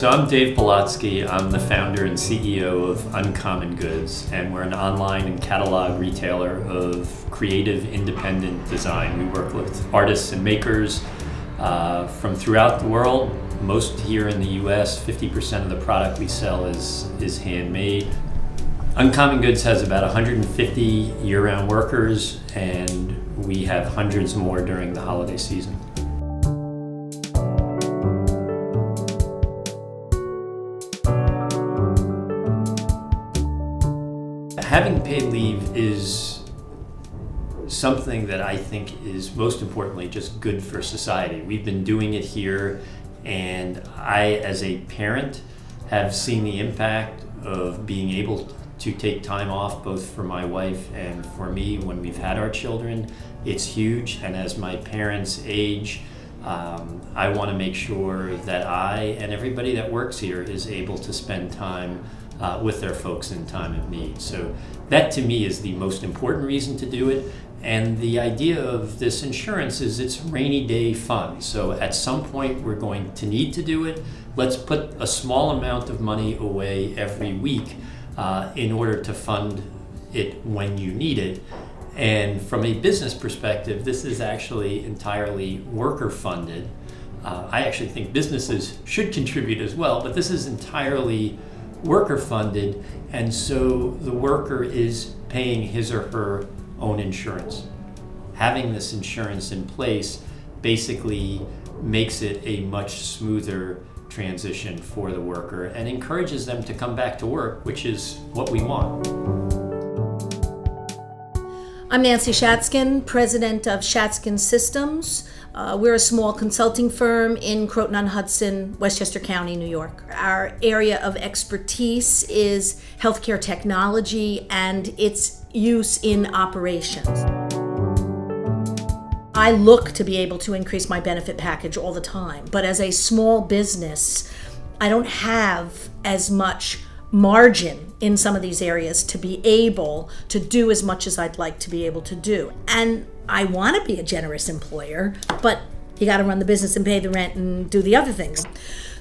So I'm Dave Polotsky. I'm the founder and CEO of Uncommon Goods, and we're an online and catalog retailer of creative independent design. We work with artists and makers from throughout the world. Most here in the US, 50% of the product we sell is handmade. Uncommon Goods has about 150 year-round workers, and we have hundreds more during the holiday season. Having paid leave is something that I think is most importantly just good for society. We've been doing it here, and I, as a parent, have seen the impact of being able to take time off both for my wife and for me when we've had our children. It's huge, and as my parents age, I want to make sure that I and everybody that works here is able to spend time with their folks in time of need. So that to me is the most important reason to do it. And the idea of this insurance is it's rainy day fund. So at some point we're going to need to do it. Let's put a small amount of money away every week in order to fund it when you need it. And from a business perspective, this is actually entirely worker funded. I actually think businesses should contribute as well, but this is entirely worker funded, and so the worker is paying his or her own insurance. Having this insurance in place basically makes it a much smoother transition for the worker and encourages them to come back to work, which is what we want. I'm Nancy Schatzkin, president of Schatz Systems. We're a small consulting firm in Croton-on-Hudson, Westchester County, New York. Our area of expertise is healthcare technology and its use in operations. I look to be able to increase my benefit package all the time, but as a small business, I don't have as much margin in some of these areas to be able to do as much as I'd like to be able to do. And I want to be a generous employer, but you got to run the business and pay the rent and do the other things.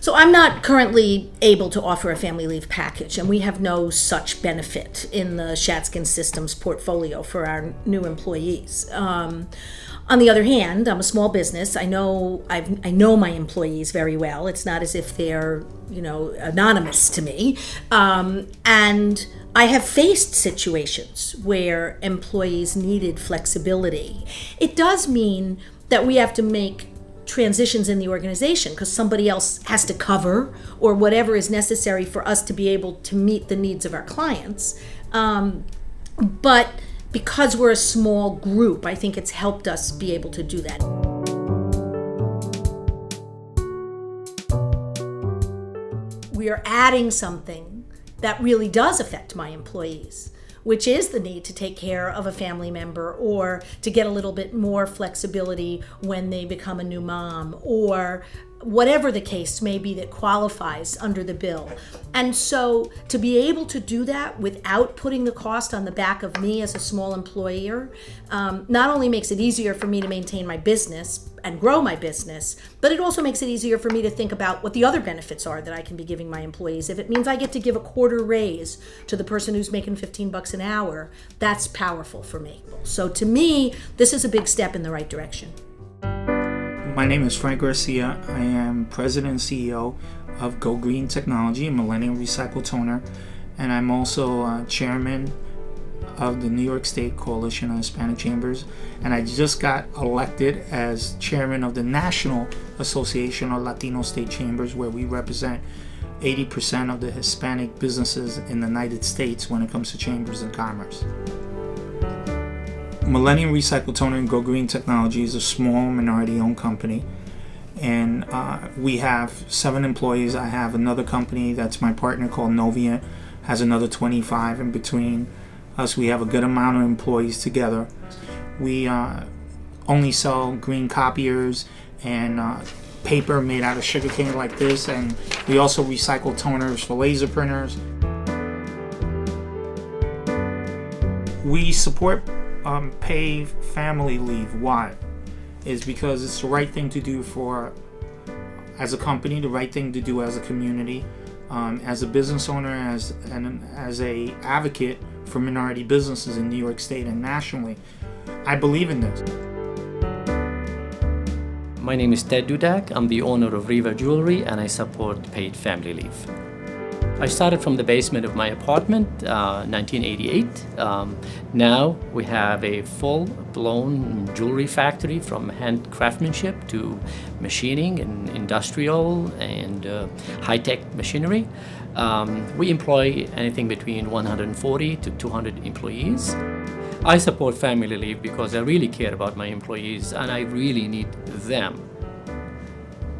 So I'm not currently able to offer a family leave package, and we have no such benefit in the Schatz Systems portfolio for our new employees. On the other hand, I'm a small business. I know my employees very well. It's not as if they're, anonymous to me. And I have faced situations where employees needed flexibility. It does mean that we have to make transitions in the organization because somebody else has to cover or whatever is necessary for us to be able to meet the needs of our clients. But because we're a small group, I think it's helped us be able to do that. We are adding something that really does affect my employees, which is the need to take care of a family member or to get a little bit more flexibility when they become a new mom or whatever the case may be that qualifies under the bill. And so to be able to do that without putting the cost on the back of me as a small employer, not only makes it easier for me to maintain my business and grow my business, but it also makes it easier for me to think about what the other benefits are that I can be giving my employees. If it means I get to give a quarter raise to the person who's making $15 an hour, that's powerful for me. So to me, this is a big step in the right direction. My name is Frank Garcia. I am president and CEO of Go Green Technology, a millennial recycle toner, and I'm also chairman of the New York State Coalition of Hispanic Chambers, and I just got elected as chairman of the National Association of Latino State Chambers, where we represent 80% of the Hispanic businesses in the United States when it comes to chambers and commerce. Millennium Recycle Toner and Go Green Technology is a small minority-owned company, and we have 7 employees. I have another company that's my partner called Novient, has another 25, and between us we have a good amount of employees together. We only sell green copiers and paper made out of sugarcane like this, and we also recycle toners for laser printers. We support pay family leave. Why? Is because it's the right thing to do for as a company, the right thing to do as a community, as a business owner, as a advocate for minority businesses in New York State and nationally. I believe in this. My name is Ted Dudak. I'm the owner of revelry, and I support paid family leave. I started from the basement of my apartment, 1988. Now we have a full-blown jewelry factory, from hand craftsmanship to machining and industrial and high-tech machinery. We employ anything between 140 to 200 employees. I support family leave because I really care about my employees and I really need them,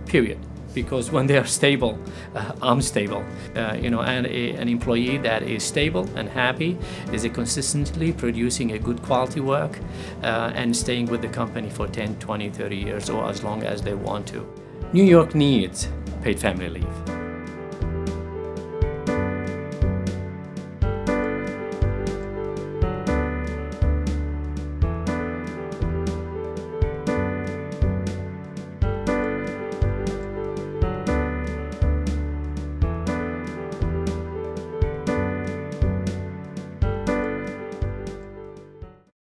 period. Because when they are stable, I'm stable. And an employee that is stable and happy is consistently producing a good quality work and staying with the company for 10, 20, 30 years or as long as they want to. New York needs paid family leave.